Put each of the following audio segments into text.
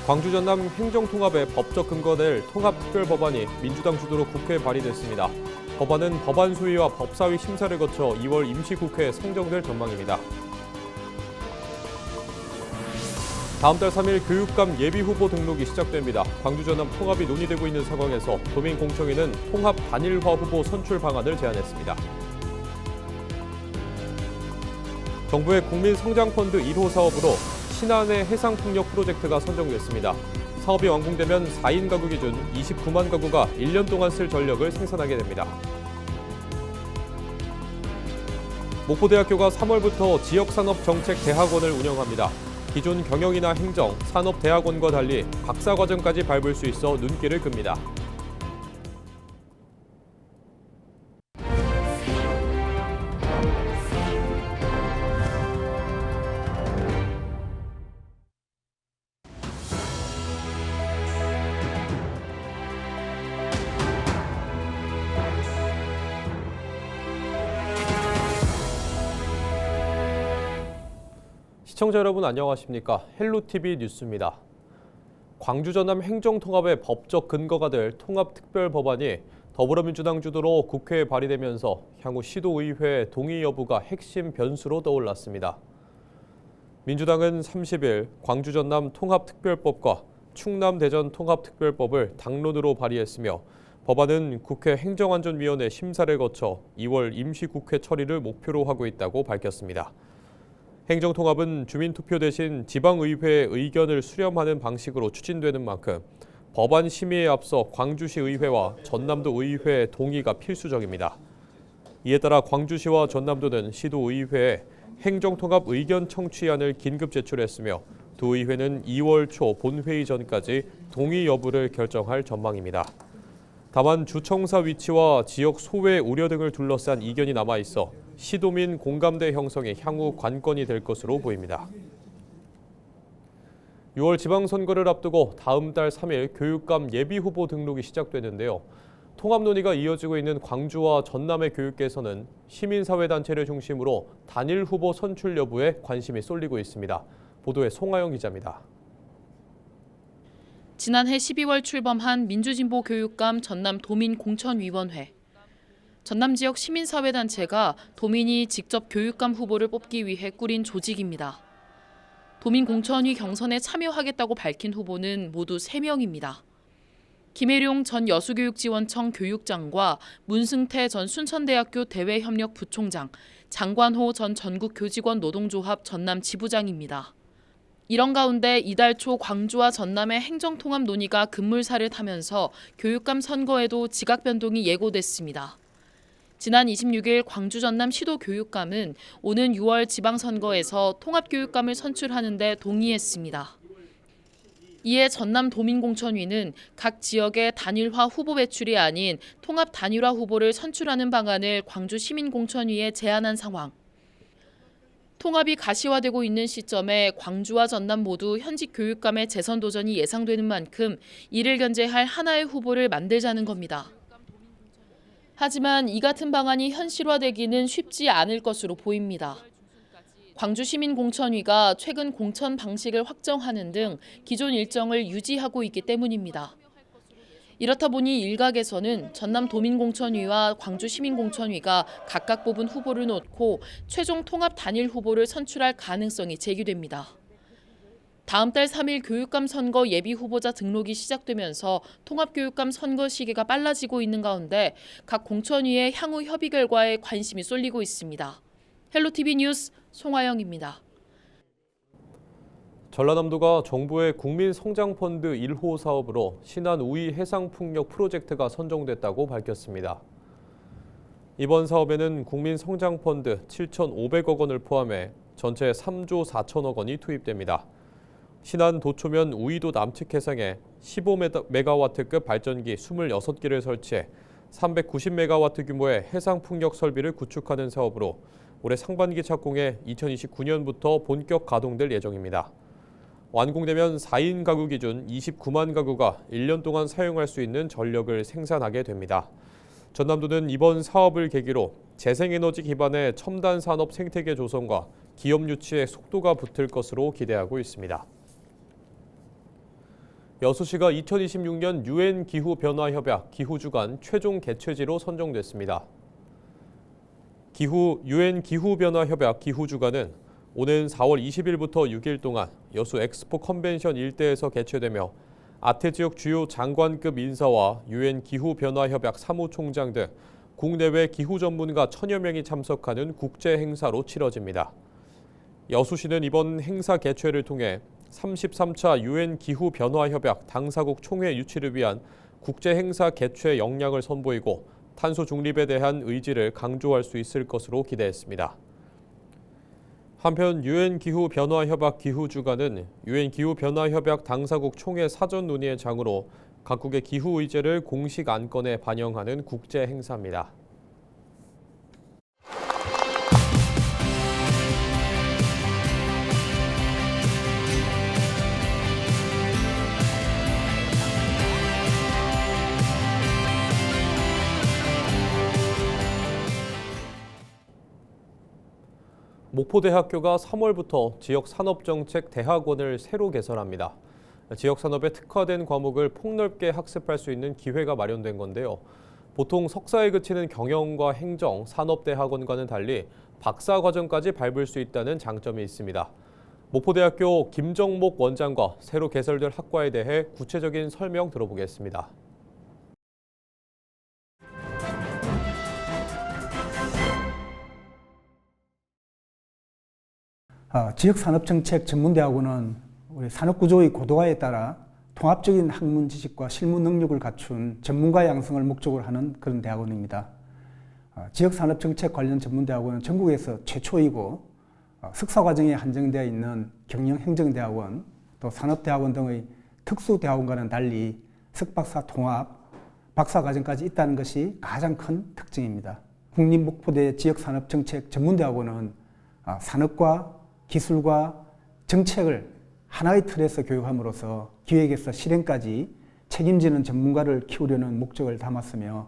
광주 전남 행정통합의 법적 근거가 될 통합특별법안이 민주당 주도로 국회에 발의됐습니다. 법안은 법안 소위와 법사위 심사를 거쳐 2월 임시국회에 상정될 전망입니다. 다음 달 3일 교육감 예비후보 등록이 시작됩니다. 광주 전남 통합이 논의되고 있는 상황에서 도민공청회는 통합 단일화 후보 선출 방안을 제안했습니다. 정부의 국민성장펀드 1호 사업으로 신안의 해상풍력 프로젝트가 선정됐습니다. 사업이 완공되면 4인 가구 기준 29만 가구가 1년 동안 쓸 전력을 생산하게 됩니다. 목포대학교가 3월부터 지역산업정책대학원을 운영합니다. 기존 경영이나 행정, 산업대학원과 달리 박사과정까지 밟을 수 있어 눈길을 끕니다. 시청자 여러분 안녕하십니까? 헬로티비 뉴스입니다. 광주 전남 행정통합의 법적 근거가 될 통합특별법안이 더불어민주당 주도로 국회에 발의되면서 향후 시도의회 동의 여부가 핵심 변수로 떠올랐습니다. 민주당은 30일 광주 전남 통합특별법과 충남 대전 통합특별법을 당론으로 발의했으며 법안은 국회 행정안전위원회 심사를 거쳐 2월 임시국회 처리를 목표로 하고 있다고 밝혔습니다. 행정통합은 주민투표 대신 지방의회의 의견을 수렴하는 방식으로 추진되는 만큼 법안 심의에 앞서 광주시 의회와 전남도 의회의 동의가 필수적입니다. 이에 따라 광주시와 전남도는 시도의회에 행정통합 의견 청취안을 긴급 제출했으며 두 의회는 2월 초 본회의 전까지 동의 여부를 결정할 전망입니다. 다만 주청사 위치와 지역 소외 우려 등을 둘러싼 이견이 남아있어 시도민 공감대 형성이 향후 관건이 될 것으로 보입니다. 6월 지방선거를 앞두고 다음 달 3일 교육감 예비후보 등록이 시작되는데요. 통합 논의가 이어지고 있는 광주와 전남의 교육계에서는 시민사회단체를 중심으로 단일 후보 선출 여부에 관심이 쏠리고 있습니다. 보도에 송하영 기자입니다. 지난해 12월 출범한 민주진보 교육감 전남 도민공천위원회. 전남 지역 시민사회단체가 도민이 직접 교육감 후보를 뽑기 위해 꾸린 조직입니다. 도민공천위 경선에 참여하겠다고 밝힌 후보는 모두 3명입니다. 김혜룡 전 여수교육지원청 교육장과 문승태 전 순천대학교 대외협력 부총장, 장관호 전 전국교직원 노동조합 전남 지부장입니다. 이런 가운데 이달 초 광주와 전남의 행정통합 논의가 급물살을 타면서 교육감 선거에도 지각 변동이 예고됐습니다. 지난 26일 광주 전남 시도교육감은 오는 6월 지방선거에서 통합교육감을 선출하는 데 동의했습니다. 이에 전남 도민공천위는 각 지역의 단일화 후보 배출이 아닌 통합 단일화 후보를 선출하는 방안을 광주 시민공천위에 제안한 상황. 통합이 가시화되고 있는 시점에 광주와 전남 모두 현직 교육감의 재선 도전이 예상되는 만큼 이를 견제할 하나의 후보를 만들자는 겁니다. 하지만 이 같은 방안이 현실화되기는 쉽지 않을 것으로 보입니다. 광주시민공천위가 최근 공천 방식을 확정하는 등 기존 일정을 유지하고 있기 때문입니다. 이렇다 보니 일각에서는 전남도민공천위와 광주시민공천위가 각각 뽑은 후보를 놓고 최종 통합 단일 후보를 선출할 가능성이 제기됩니다. 다음 달 3일 교육감 선거 예비 후보자 등록이 시작되면서 통합교육감 선거 시기가 빨라지고 있는 가운데 각 공천위의 향후 협의 결과에 관심이 쏠리고 있습니다. 헬로티비 뉴스 송하영입니다. 전라남도가 정부의 국민성장펀드 1호 사업으로 신안 우이 해상풍력 프로젝트가 선정됐다고 밝혔습니다. 이번 사업에는 국민성장펀드 7,500억 원을 포함해 전체 3조 4천억 원이 투입됩니다. 신안 도초면 우이도 남측 해상에 15메가와트급 발전기 26기를 설치해 390메가와트 규모의 해상풍력 설비를 구축하는 사업으로 올해 상반기 착공해 2029년부터 본격 가동될 예정입니다. 완공되면 4인 가구 기준 29만 가구가 1년 동안 사용할 수 있는 전력을 생산하게 됩니다. 전남도는 이번 사업을 계기로 재생에너지 기반의 첨단 산업 생태계 조성과 기업 유치에 속도가 붙을 것으로 기대하고 있습니다. 여수시가 2026년 유엔 기후변화협약 기후주간 최종 개최지로 선정됐습니다. 유엔 기후변화협약 기후주간은 오는 4월 20일부터 6일 동안 여수 엑스포 컨벤션 일대에서 개최되며 아태 지역 주요 장관급 인사와 유엔 기후변화협약 사무총장 등 국내외 기후 전문가 1000여 명이 참석하는 국제 행사로 치러집니다. 여수시는 이번 행사 개최를 통해 33차 유엔 기후변화협약 당사국 총회 유치를 위한 국제 행사 개최 역량을 선보이고 탄소 중립에 대한 의지를 강조할 수 있을 것으로 기대했습니다. 한편 유엔 기후변화협약 기후주간은 유엔 기후변화협약 당사국 총회 사전 논의의 장으로 각국의 기후 의제를 공식 안건에 반영하는 국제 행사입니다. 목포대학교가 3월부터 지역산업정책 대학원을 새로 개설합니다. 지역산업에 특화된 과목을 폭넓게 학습할 수 있는 기회가 마련된 건데요. 보통 석사에 그치는 경영과 행정, 산업대학원과는 달리 박사과정까지 밟을 수 있다는 장점이 있습니다. 목포대학교 김정목 원장과 새로 개설될 학과에 대해 구체적인 설명 들어보겠습니다. 지역산업정책 전문대학원은 우리 산업구조의 고도화에 따라 통합적인 학문 지식과 실무 능력을 갖춘 전문가 양성을 목적으로 하는 그런 대학원입니다. 지역산업정책 관련 전문대학원은 전국에서 최초이고 석사과정에 한정되어 있는 경영행정대학원, 또 산업대학원 등의 특수대학원과는 달리 석박사 통합, 박사과정까지 있다는 것이 가장 큰 특징입니다. 국립목포대 지역산업정책 전문대학원은 산업과 기술과 정책을 하나의 틀에서 교육함으로써 기획에서 실행까지 책임지는 전문가를 키우려는 목적을 담았으며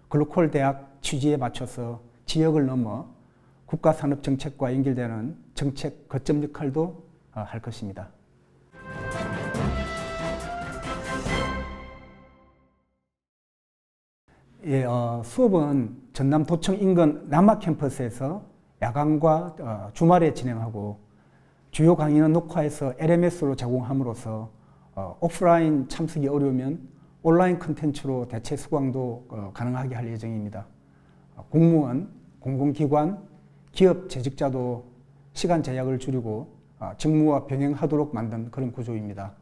글로컬 대학 취지에 맞춰서 지역을 넘어 국가산업정책과 연결되는 정책 거점 역할도 할 것입니다. 수업은 전남 도청 인근 남학 캠퍼스에서 야간과 주말에 진행하고 주요 강의는 녹화해서 LMS로 제공함으로써 오프라인 참석이 어려우면 온라인 콘텐츠로 대체 수강도 가능하게 할 예정입니다. 공무원, 공공기관, 기업 재직자도 시간 제약을 줄이고 직무와 병행하도록 만든 그런 구조입니다.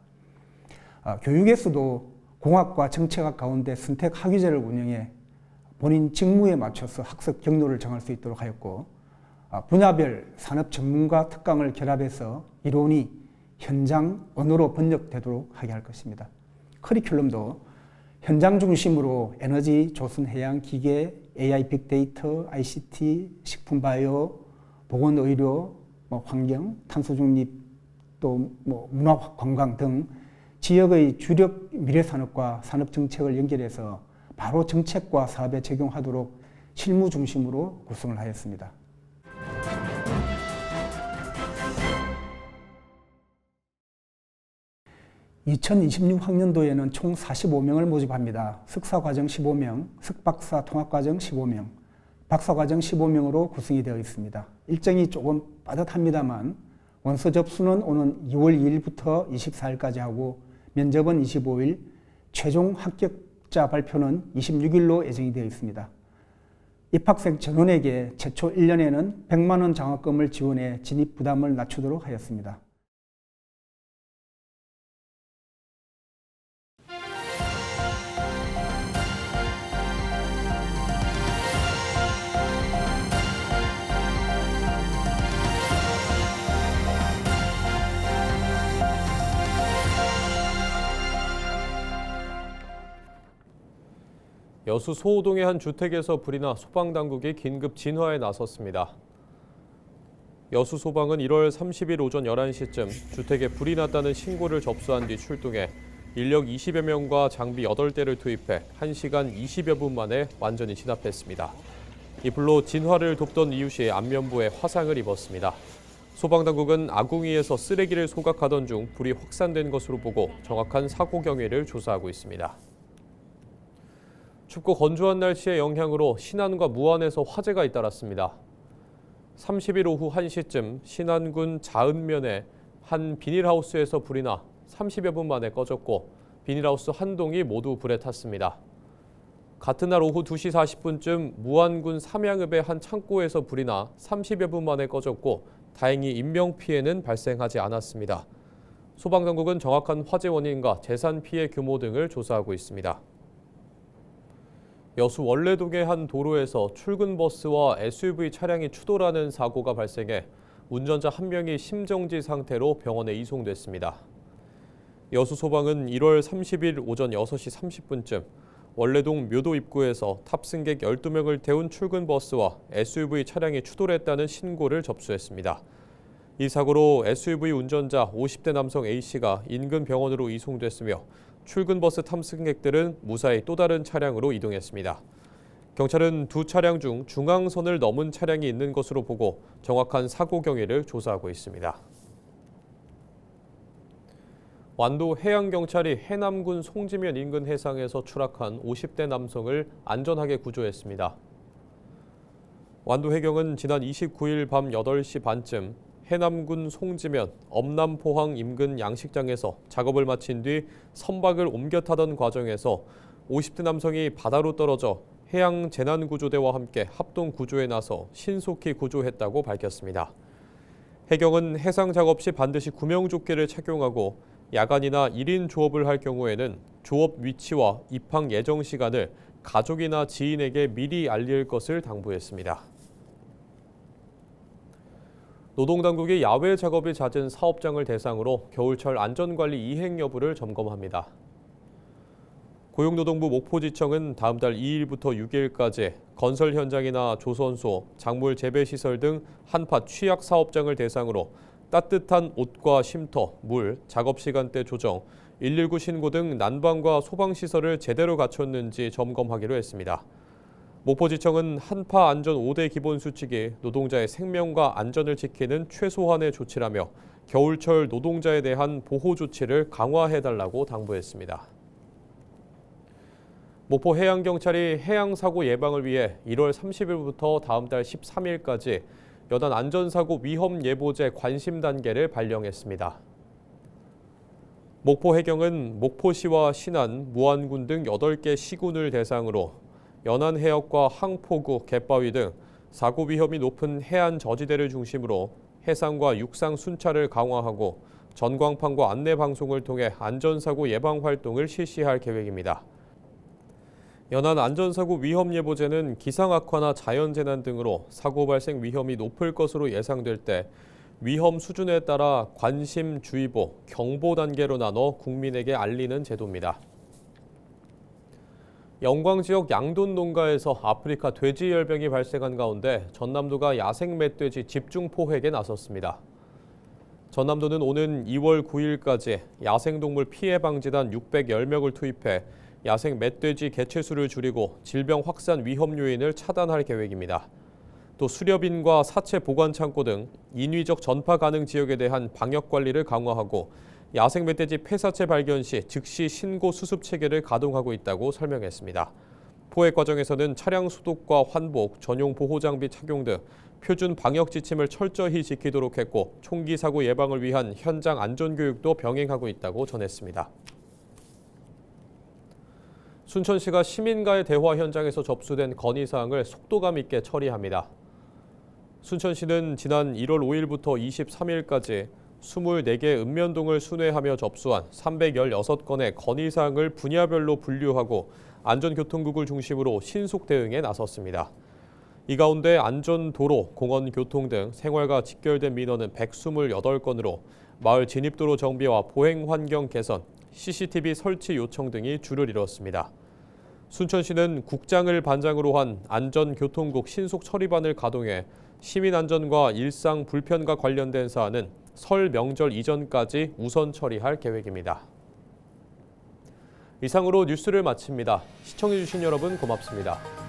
교육에서도 공학과 정책학 가운데 선택 학위제를 운영해 본인 직무에 맞춰서 학습 경로를 정할 수 있도록 하였고 분야별 산업 전문가 특강을 결합해서 이론이 현장 언어로 번역되도록 하게 할 것입니다. 커리큘럼도 현장 중심으로 에너지, 조선, 해양, 기계, AI, 빅데이터, ICT, 식품 바이오, 보건의료, 환경, 탄소 중립, 또 문화 관광 등 지역의 주력 미래산업과 산업정책을 연결해서 바로 정책과 사업에 적용하도록 실무 중심으로 구성을 하였습니다. (2026학년도에는) 총 45명을 모집합니다. 석사과정 15명, 석박사 통합과정 15명, 박사과정 15명으로 구성이 되어 있습니다. 일정이 조금 빠듯합니다만 원서 접수는 오는 2월 2일부터 24일까지 하고 면접은 25일, 최종 합격자 발표는 26일로 예정이 되어 있습니다. 입학생 전원에게 최초 1년에는 100만 원 장학금을 지원해 진입 부담을 낮추도록 하였습니다. 여수 소호동의 한 주택에서 불이 나 소방당국이 긴급 진화에 나섰습니다. 여수 소방은 1월 30일 오전 11시쯤 주택에 불이 났다는 신고를 접수한 뒤 출동해 인력 20여 명과 장비 8대를 투입해 1시간 20여 분 만에 완전히 진압했습니다. 이 불로 진화를 돕던 이웃이 안면부에 화상을 입었습니다. 소방당국은 아궁이에서 쓰레기를 소각하던 중 불이 확산된 것으로 보고 정확한 사고 경위를 조사하고 있습니다. 춥고 건조한 날씨의 영향으로 신안과 무안에서 화재가 잇따랐습니다. 30일 오후 1시쯤 신안군 자은면에 한 비닐하우스에서 불이 나 30여 분 만에 꺼졌고 비닐하우스 한 동이 모두 불에 탔습니다. 같은 날 오후 2시 40분쯤 무안군 삼양읍의 한 창고에서 불이 나 30여 분 만에 꺼졌고 다행히 인명피해는 발생하지 않았습니다. 소방당국은 정확한 화재 원인과 재산 피해 규모 등을 조사하고 있습니다. 여수 원래동의 한 도로에서 출근 버스와 SUV 차량이 추돌하는 사고가 발생해 운전자 한 명이 심정지 상태로 병원에 이송됐습니다. 여수 소방은 1월 30일 오전 6시 30분쯤 원래동 묘도 입구에서 탑승객 12명을 태운 출근 버스와 SUV 차량이 추돌했다는 신고를 접수했습니다. 이 사고로 SUV 운전자 50대 남성 A씨가 인근 병원으로 이송됐으며 출근 버스 탑승객들은 무사히 또 다른 차량으로 이동했습니다. 경찰은 두 차량 중 중앙선을 넘은 차량이 있는 것으로 보고 정확한 사고 경위를 조사하고 있습니다. 완도 해양경찰이 해남군 송지면 인근 해상에서 추락한 50대 남성을 안전하게 구조했습니다. 완도 해경은 지난 29일 밤 8시 반쯤 해남군 송지면 엄남포항 인근 양식장에서 작업을 마친 뒤 선박을 옮겨 타던 과정에서 50대 남성이 바다로 떨어져 해양재난구조대와 함께 합동구조에 나서 신속히 구조했다고 밝혔습니다. 해경은 해상 작업 시 반드시 구명조끼를 착용하고 야간이나 1인 조업을 할 경우에는 조업 위치와 입항 예정 시간을 가족이나 지인에게 미리 알릴 것을 당부했습니다. 노동당국이 야외 작업이 잦은 사업장을 대상으로 겨울철 안전관리 이행 여부를 점검합니다. 고용노동부 목포지청은 다음 달 2일부터 6일까지 건설 현장이나 조선소, 작물 재배시설 등 한파 취약 사업장을 대상으로 따뜻한 옷과 쉼터, 물, 작업 시간대 조정, 119 신고 등 난방과 소방시설을 제대로 갖췄는지 점검하기로 했습니다. 목포지청은 한파 안전 5대 기본 수칙이 노동자의 생명과 안전을 지키는 최소한의 조치라며 겨울철 노동자에 대한 보호 조치를 강화해달라고 당부했습니다. 목포 해양경찰이 해양사고 예방을 위해 1월 30일부터 다음 달 13일까지 여단 안전사고 위험예보제 관심 단계를 발령했습니다. 목포 해경은 목포시와 신안, 무안군 등 8개 시군을 대상으로 연안해역과 항포구, 갯바위 등 사고 위험이 높은 해안 저지대를 중심으로 해상과 육상 순찰을 강화하고 전광판과 안내 방송을 통해 안전사고 예방 활동을 실시할 계획입니다. 연안 안전사고 위험예보제는 기상악화나 자연재난 등으로 사고 발생 위험이 높을 것으로 예상될 때 위험 수준에 따라 관심, 주의보, 경보 단계로 나눠 국민에게 알리는 제도입니다. 영광 지역 양돈 농가에서 아프리카 돼지열병이 발생한 가운데 전남도가 야생 멧돼지 집중 포획에 나섰습니다. 전남도는 오는 2월 9일까지 야생동물 피해 방지단 610명을 투입해 야생 멧돼지 개체수를 줄이고 질병 확산 위험 요인을 차단할 계획입니다. 또 수렵인과 사체 보관 창고 등 인위적 전파 가능 지역에 대한 방역 관리를 강화하고 야생 멧돼지 폐사체 발견 시 즉시 신고 수습 체계를 가동하고 있다고 설명했습니다. 포획 과정에서는 차량 소독과 환복, 전용 보호 장비 착용 등 표준 방역 지침을 철저히 지키도록 했고 총기 사고 예방을 위한 현장 안전 교육도 병행하고 있다고 전했습니다. 순천시가 시민과의 대화 현장에서 접수된 건의사항을 속도감 있게 처리합니다. 순천시는 지난 1월 5일부터 23일까지 24개 읍면동을 순회하며 접수한 316건의 건의사항을 분야별로 분류하고 안전교통국을 중심으로 신속 대응에 나섰습니다. 이 가운데 안전도로, 공원교통 등 생활과 직결된 민원은 128건으로 마을 진입도로 정비와 보행환경 개선, CCTV 설치 요청 등이 주를 이뤘습니다. 순천시는 국장을 반장으로 한 안전교통국 신속처리반을 가동해 시민안전과 일상 불편과 관련된 사안은 설 명절 이전까지 우선 처리할 계획입니다. 이상으로 뉴스를 마칩니다. 시청해주신 여러분 고맙습니다.